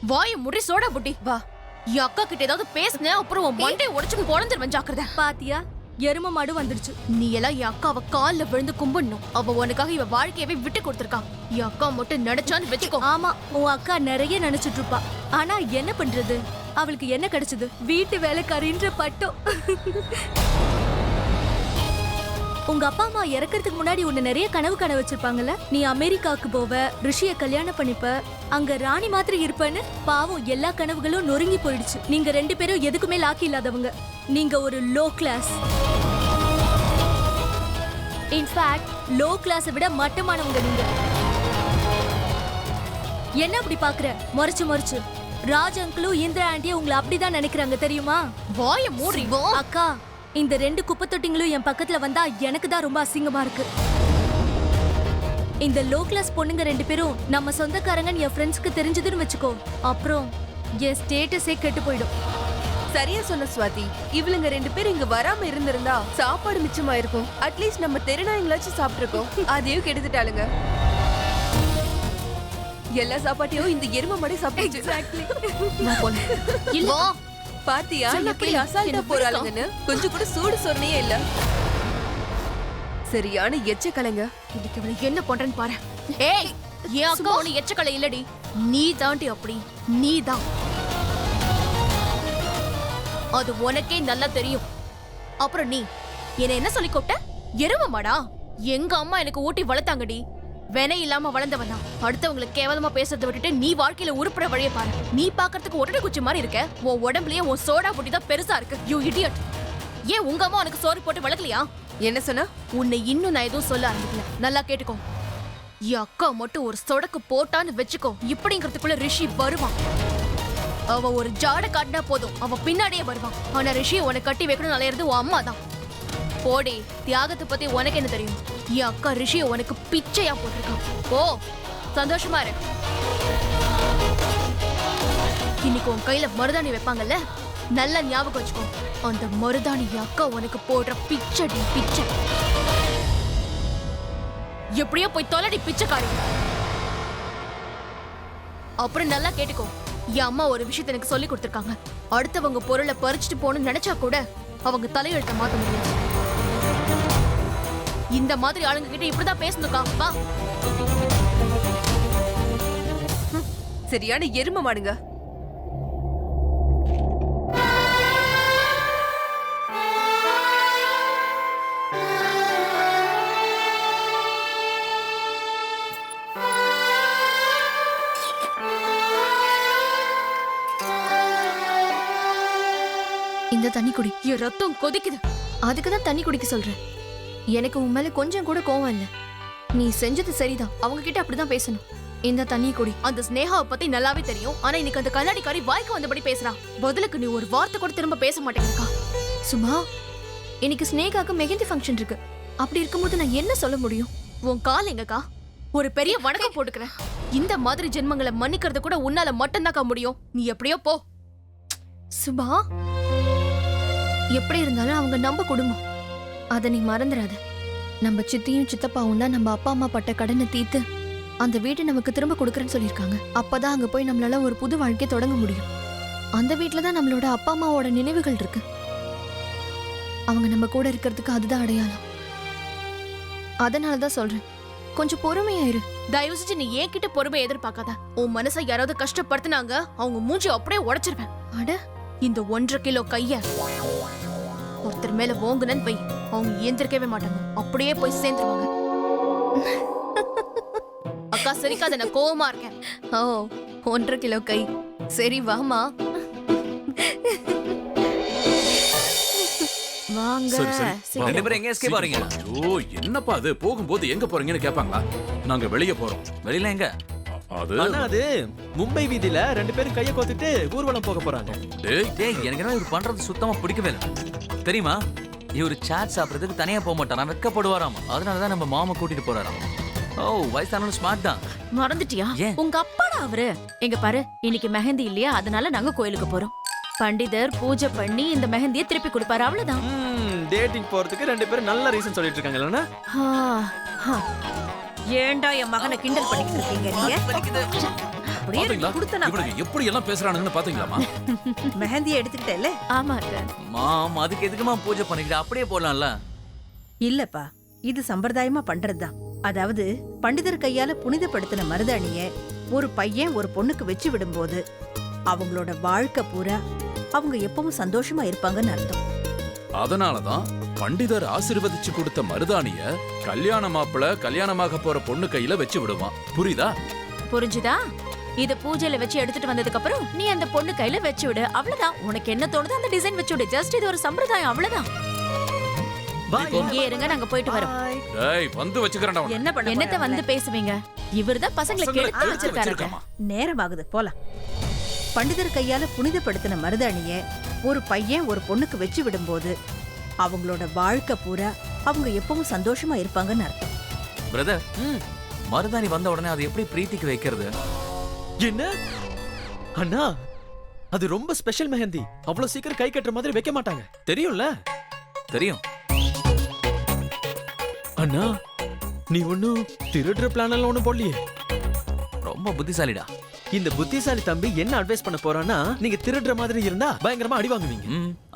வாய முடி சோடா புட்டி. வா. என் அக்கா கிட்ட ஏதாவது பேசுனேன் அப்புறம் உன் மண்டை உடைச்சு பொழந்துருவேன் ஜாக்கிரதை. பாத்தியா, எரும மாடு வந்துடுச்சு. நீ எல்லாம் என் அக்காவை கால்ல விழுந்து கும்பிடணும். அவ உனக்காக இவ வாழ்க்கையவே விட்டு கொடுத்திருக்கா. என் அக்கா மட்டும் நினைச்சான்னு வச்சுக்கோ. ஆமா, உன் அக்கா நிறைய நினைச்சிட்டு இருப்பா. ஆனா என்ன பண்றது, அவளுக்கு என்ன கிடைச்சது? வீட்டு வேலைக்காரின்ற பட்டம். உங்க அப்பா அம்மா இறக்கறதுக்கு முன்னாடி உன்னை நிறைய கனவு வச்சிருப்பாங்கல்ல. நீ அமெரிக்காவுக்கு போவ, ரிஷிய கல்யாணம் பண்ணிப்ப, அங்க ராணி மாதிரி இருப்பன்னு. பாவம், எல்லா கனவுகளும் நொறுங்கி போயிடுச்சு. நீங்க 2 பேரும் எதுக்குமே லாக்கி இல்லாதவங்க. நீங்க ஒரு லோ கிளாஸ். இன்ஃபேக்ட் லோ கிளாஸை விட மட்டமானவங்க நீங்க. என்ன அப்படி பாக்குற? மறைச்சு ராஜ் அங்கிளும் இந்திரா ஆண்டியும் உங்களை அப்படிதான் நினைக்கிறாங்க தெரியுமா? வாய மூடி. அக்கா, இந்த 2 குப்பை தொட்டிங்களும் என் பக்கத்துல வந்தா எனக்கு தான் ரொம்ப அசிங்கமா இருக்கு. இந்த லோ கிளாஸ் பொண்ணுங்க 2 பேரும் நம்ம சொந்தக்காரங்கன்னு என் ஃப்ரெண்ட்ஸ்க்கு தெரிஞ்சதுன்னு வச்சுக்கோ, அப்புறம் என் ஸ்டேட்டஸே கெட்டு போயிடும். சரியா சொன்ன ஸ்வாதி. இவளுங்க 2 பேரும் இங்க வராம இருந்திருந்தா சாப்பாடு மிச்சமா இருக்கும். அட்லீஸ்ட் நம்ம தெருநாயங்களாச்சும் சாப்பிட்டுருக்கோம். அதையும் கெடுத்துட்டாளுங்க. எல்லா சாப்பாட்டையும் இந்த எரும மாடே சாப்பிடுச்சு. இல்ல பாத்தியா எப்படி அசால்ட்டா போறாளுங்கன்னு? கொஞ்சம் கூட சூடு சொன்னையே இல்ல. சரியான எச்ச கலைங்க. இதுக்கு இவளை என்ன பண்றேன்னு பாரு. ஏய், என் அக்கா ஒண்ணு எச்சக்கலை இல்லடி. நீ தாண்டி அப்படி. நீ தான். அது உனக்கே நல்லா தெரியும். அப்புறம் நீ என்ன சொல்லி கூப்பிட்ட? எருமமாடா? எங்க அம்மா எனக்கு ஊட்டி வளர்த்தாங்கடி. வெனை இல்லாம வளர்ந்தவனா. அடுத்தவங்களுக்கு கேவலமா பேசுறதை விட்டுட்டு நீ வாழ்க்கையில உருப்புற வழியை பாரு. நீ பாக்குறதுக்கு ஒட்டடை குச்சி மாதிரி இருக்க. உன் உடம்புலயே உன் சோடா புட்டி தான் பெருசா இருக்கு. You idiot. ஏன் உங்க அம்மா உனக்கு சோறு போட்டு வளர்க்கலையா? என்ன சொன்னா? உன்னை இன்னும் நான் எதுவும் சொல்ல ஆரம்பிக்கல. நல்லா கேட்டுக்கோ. என் அக்கா மட்டும் ஒரு சொடக்கு போட்டான்னு வச்சுக்கோ, இப்படிங்கிறதுக்குள்ள ரிஷி வருவான். அவ ஒரு ஜாட காட்டினா போதும், அவ பின்னாடியே வருவான். ஆனா ரிஷி உனக்கு கட்டி வைக்கணும்னு அலையிறது உன் அம்மா தான். போடி, தியாகத்தை பத்தி உனக்கு என்ன தெரியும்? என் அக்கா ரிஷிய உனக்கு பிச்சையா போட்டிருக்கான். ஓ, சந்தோஷமா இரு. இன்னைக்கு உன் கையில மருதாணி வைப்பாங்கல்ல, நல்ல ஞாபகம் வச்சுக்கோ. அந்த மருதாணி என் அக்கா உனக்கு போடுற பிச்சடி பிச்சை. எப்படியோ போய் தொலைடி பிச்சைக்காரி. அப்புறம் நல்லா கேட்டுக்கோ. என் அம்மா ஒரு விஷயத்தை எனக்கு சொல்லி கொடுத்திருக்காங்க. அடுத்தவங்க பொருளை பறிச்சுட்டு போகணும்னு நினைச்சா கூட அவங்க தலையெழுத்த மாத்த முடியும். இந்த மாதிரி ஆளுங்க கிட்ட இப்படிதான் பேசணுக்கா. வா. சரியான எரும மாடுங்க. இந்த தண்ணி குடி. என் ரத்தம் கொதிக்குது. அதுக்குதான் தண்ணி குடிக்க சொல்றேன். எனக்கு உன் மேல கொஞ்சம் கூட கோவம் இல்ல. நீ செஞ்சது சரிதான். அவங்க கிட்ட அப்படிதான் பேசணும். இந்த தண்ணி குடி. அந்த ஸ்னேகாவை பத்தி நல்லாவே தெரியும். ஆனா இன்னைக்கு அந்த கண்ணாடிக்காரி வாய்க்கு வந்தபடி பேசுறா. பதிலுக்கு நீ ஒரு வார்த்தை கூட திரும்ப பேச மாட்டேங்கக்கா. சும்மா, இன்னைக்கு ஸ்னேகாக்கு மெஹந்தி ஃபங்க்ஷன் இருக்கு. அப்படி இருக்கும்போது நான் என்ன சொல்ல முடியும்? உன் கால் எங்கக்கா? ஒரு பெரிய வணக்கம் போட்டுக்கிறேன். இந்த மாதிரி ஜென்மங்களை மன்னிக்கிறது கூட உன்னால மட்டும்தாக்கா முடியும். நீ எப்படியோ போ. சுபா, எப்படி இருந்தாலும் அவங்க நம்ம குடும்பம். அதை நீ மறந்துடாத. நம்ம சித்தியும் சித்தப்பாவும் தான் நம்ம அப்பா அம்மா பட்ட கடனை தீர்த்து அந்த வீட்டை நமக்கு திரும்ப கொடுக்குறேன்னு சொல்லியிருக்காங்க. அப்பதான் அங்க போய் நம்மளால ஒரு புது வாழ்க்கை தொடங்க முடியும். அந்த வீட்டுல தான் நம்மளோட அப்பா அம்மாவோட நினைவுகள் இருக்கு. அவங்க நம்ம கூட இருக்கிறதுக்கு அதுதான் அடையாளம். அதனாலதான் சொல்றேன், கொஞ்சம் பொறுமையாயிரு. தயவு செஞ்சு நீ ஏன் கிட்ட பொறுமை எதிர்பார்க்காத. உன் மனசை யாராவது கஷ்டப்படுத்தினாங்க, அவங்க மூஞ்சி அப்படியே உடைச்சிருவேன். அட, இந்த 1.5 கிலோ கைய ஒருத்தர் மேல ஓங்குனன்னு போய் அவங்க ஏந்திருக்கவே மாட்டாங்க. அப்படியே போய் சேர்ந்துருவாங்க. அக்கா சரிக்காத, நான் கோவமா இருக்கேன். ஓ, 1.5 கிலோ கை. சரி வாமா. வாங்க. ரெண்டு பேரும் எங்க எஸ்கேப் ஆறீங்க? ஐயோ, என்னப்பா அது? போகும்போது எங்க போறீங்கன்னு கேட்பாங்களா? நாங்க வெளிய போறோம். வெளியில எங்க? அது மும்பை வீதியில 2 பேரும் கைய கோத்துட்டு ஊர்வலம் போக போறாங்க. டேய், எனக்கு என்ன இவர் பண்றது சுத்தமா பிடிக்கவே இல்லை. தெரியுமா, இவர் சாட் சாப்பிடுறதுக்கு தனியா போக மாட்டாராம், வெட்கப்படுவாராம். அதனாலதான் நம்ம மாமா கூட்டிட்டு போறாராம். ஓ, வயசானவங்க ஸ்மார்ட் தான். மறந்துட்டியா? உங்க அப்பாடா அவரு. எங்க பாரு, இன்னைக்கு மெஹந்தி இல்லையா, அதனால நாங்க கோயிலுக்கு போறோம். பண்டிதர் பூஜை பண்ணி இந்த மெஹந்தியை திருப்பி கொடுப்பாரு, அவ்வளவுதான். டேட்டிங் போறதுக்கு 2 பேரும் நல்ல ரீசன் சொல்லிட்டு இருக்காங்கல்ல. ஏன்டா என் மகனை கிண்டல் பண்ணிட்டு இருக்கீங்க நீங்க? அப்படியே பாத்தீங்களா கொடுத்தனா இவனுக்கு எப்படி எல்லாம் பேசுறானுங்கன்னு பாத்தீங்களாமா? மெஹந்தியை எடுத்துக்கிட்டேல்ல? ஆமா அத்தை. மாம் அதுக்கு எதுக்குமா பூஜை பண்ணிக்கிட்டு அப்படியே போடலாம்ல. இல்லப்பா, இது சம்பிரதாயமா பண்றதுதான். அதாவது பண்டிதர் கையால புனிதப்படுத்தின மருதாணிய ஒரு பையன் ஒரு பொண்ணுக்கு வச்சு விடும்போது அவங்களோட வாழ்க்கை பூரா அவங்க எப்பவும் சந்தோஷமா இருப்பாங்கன்னு அர்த்தம். அதனாலதான் பண்டிதர் ஆசீர்வதிச்சு கொடுத்த மருதாணிய கல்யாண மாப்பிள கல்யாணமாக போற பொண்ணு கையில வச்சு விடுவான். புரியுதா? புரிஞ்சுதா? இத பூஜையில வச்சு எடுத்துட்டு வந்ததுக்கு அப்புறம் நீ அந்த பொண்ணு கையில வச்சு விடு. அவ்வளவுதான். உனக்கு என்ன தோணுதோ அந்த டிசைன் வச்சு விடு. ஜஸ்ட் இது ஒரு சம்பிரதாயம், அவ்வளவுதான். இங்கே இருங்க, நாங்க போயிட்டு வரோம். டேய் வந்து வச்சுக்கறேன்டா உன்னை. என்ன பண்ண என்னத்த வந்து பேசுவீங்க? இவர்தான் பசங்களை பசங்களை கெடுத்து கெடுத்து வச்சிருக்காரு. வச்சிருக்காமா? நேரமாகுது, போலாம். பண்டிதர் கையால புனிதப்படுத்தின மருதாணிய ஒரு பையன் ஒரு பொண்ணுக்கு வச்சு விடும்போது அவங்களோட வாழ்க்கை பூரா அவங்க எப்பவும் சந்தோஷமா இருப்பாங்கன்னு அர்த்தம். பிரதர், மருதாணி வந்த உடனே அது எப்படி பிரீத்திக்கு வைக்கிறது? என்ன அண்ணா, அது ரொம்ப ஸ்பெஷல் மெஹந்தி. அவ்வளவு சீக்கிரம் கை கட்டுற மாதிரி வைக்க மாட்டாங்க, தெரியும்ல? தெரியும். அண்ணா, நீ ஒன்னும் திருடுற பிளான் எல்லாம் ஒண்ணும் போடலையே. ரொம்ப புத்திசாலிடா. இந்த புத்திசாலி தம்பி என்ன அட்வைஸ் பண்ண போறான்னா, நீங்க திருடுற மாதிரி இருந்தா பயங்கரமா அடி வாங்குவீங்க.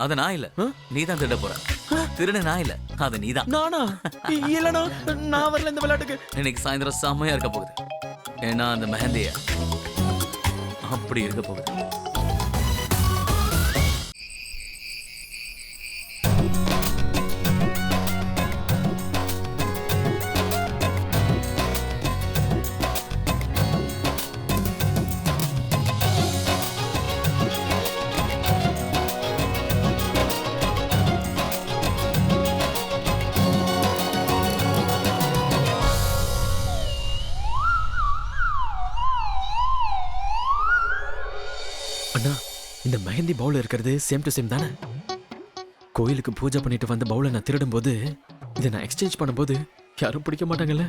அது நான் இல்ல, நீதான் திருட போற. திருடு நான் இல்ல, அது நீதான். நானா? இல்லனா நான் வரல இந்த விளையாட்டுக்கு. இன்னைக்கு சாயந்தரம் செம்மையா இருக்க போகுது. ஏன்னா அந்த மெஹந்திய அப்படி இருக்க போகுது. அண்ணா, இந்த மெஹந்தி பவுல் இருக்கிறது சேம் டு சேம் தானே? கோயிலுக்கு பூஜை பண்ணிட்டு வந்த பவுலை நான் திருடும் போது இதை நான் எக்ஸ்சேஞ்ச் பண்ணும்போது யாரும் பிடிக்க மாட்டாங்கல்ல?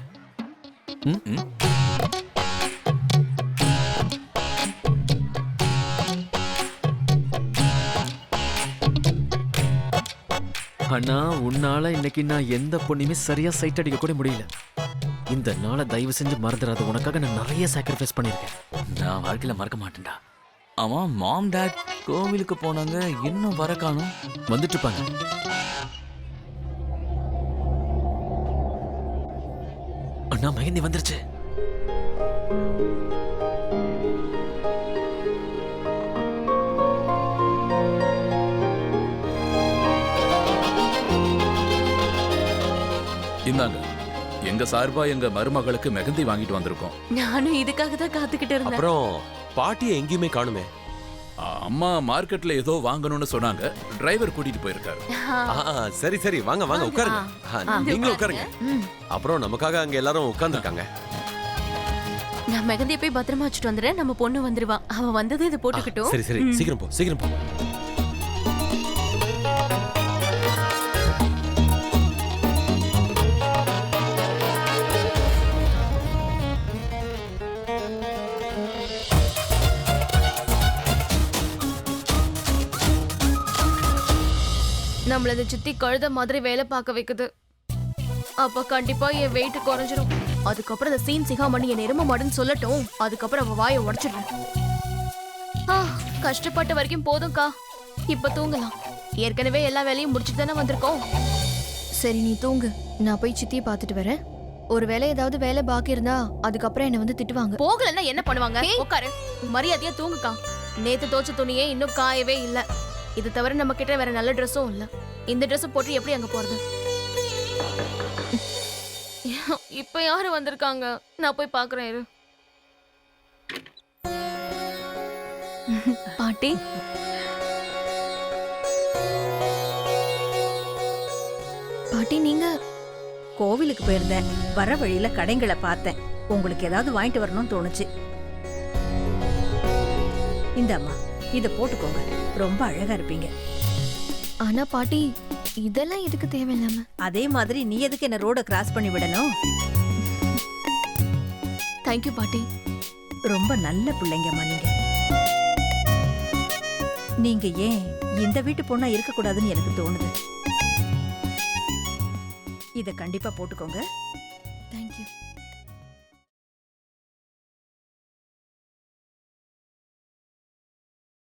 அண்ணா, உன்னால இன்னைக்கு நான் எந்த பொண்ணுமே சரியா சைட் அடிக்க கூட முடியல. இந்த நாளை தயவு செஞ்சு மறந்துடாத. உனக்காக நான் நிறைய சாக்ரிஃபைஸ் பண்ணிருக்கேன். நான் வாழ்க்கையில மறக்க மாட்டேன்டா. ஆமா, மாம் டாட் கோவிலுக்கு போனாங்க, இன்னும் வர காணோம். வந்துட்டு இருப்பாங்க. அண்ணா, மெஹந்தி வந்துருச்சு. இந்தாங்க, எங்க சார்பா எங்க மருமகளுக்கு மெஹந்தி வாங்கிட்டு வந்திருக்கோம். நானும் இதுக்காக தான் காத்துக்கிட்டு இருந்தேன். அப்புறம் பாட்டியை எங்கேயுமே காணுமே. அம்மா மார்க்கெட்ல ஏதோ வாங்கணும்னு சொன்னாங்க, டிரைவர் கூட்டிட்டு போயிருக்காரு. சரி சரி, வாங்க வாங்க உட்காருங்க. நீங்களும் உட்காருங்க. அப்புறம் நமக்காக அங்க எல்லாரும் உட்கார்ந்துருக்காங்க. நான் மெகந்தியை போய் பத்திரமா வச்சுட்டு வந்துடுறேன். நம்ம பொண்ணு வந்துருவா. அவன் வந்தது இதை போட்டுக்கிட்டோம். சரி சரி, சீக்கிரம் போ சீக்கிரம் போ. நம்மள இந்த சித்தி கழுத மாதிரி வேலை பார்க்க வைக்குது. அப்ப கண்டிப்பா என் வெயிட் குறைஞ்சிரும். அதுக்கப்புறம் இந்த சீன் சிகாமணி என் எரும மாடுன்னு சொல்லட்டும். அதுக்கப்புறம் அவ வாயை உடைச்சிடுறேன். கஷ்டப்பட்ட வரைக்கும் போதும்க்கா, இப்ப தூங்கலாம். ஏற்கனவே எல்லா வேலையும் முடிச்சுட்டு தானே வந்திருக்கோம். சரி, நீ தூங்கு. நான் போய் சித்தியை பார்த்துட்டு வரேன். ஒருவேளை ஏதாவது வேலை பாக்கி இருந்தா அதுக்கப்புறம் என்ன வந்து திட்டுவாங்க. போகலன்னா என்ன பண்ணுவாங்க? உட்காரு, மரியாதையா தூங்குக்கா. நேத்து தோச்ச துணியே இன்னும் காயவே இல்ல. இது தவிர நம்ம கிட்ட வேற நல்ல ட்ரெஸ்ஸும் இல்ல. இந்த ட்ரெஸ் போட்டு எப்படி அங்க போறது? இப்ப யாரு வந்திருக்காங்க? நான் போய் பாக்குறேன் இரு. பாட்டி, பாட்டி நீங்க? கோவிலுக்கு போயிருந்தேன். வர வழியில கடைங்களை பார்த்தேன். உங்களுக்கு ஏதாவது வாங்கிட்டு வரணும்னு தோணுச்சு. இந்தாம்மா, இத போட்டுக்கோங்க. ரொம்ப அழகா இருப்பீங்க. ஆனா பாட்டி, இதெல்லாம் எதுக்கு தேவையில்லாம? அதே மாதிரி நீ எதுக்கு என்ன ரோட கிராஸ் பண்ணி விடணும்? தேங்க்யூ பாட்டி. ரொம்ப நல்ல பிள்ளைங்கம்மா நீங்க. நீங்க ஏன் இந்த வீட்டு பொண்ணா இருக்க கூடாதுன்னு எனக்கு தோணுது. இத கண்டிப்பா போட்டுக்கோங்க. தேங்க்யூ.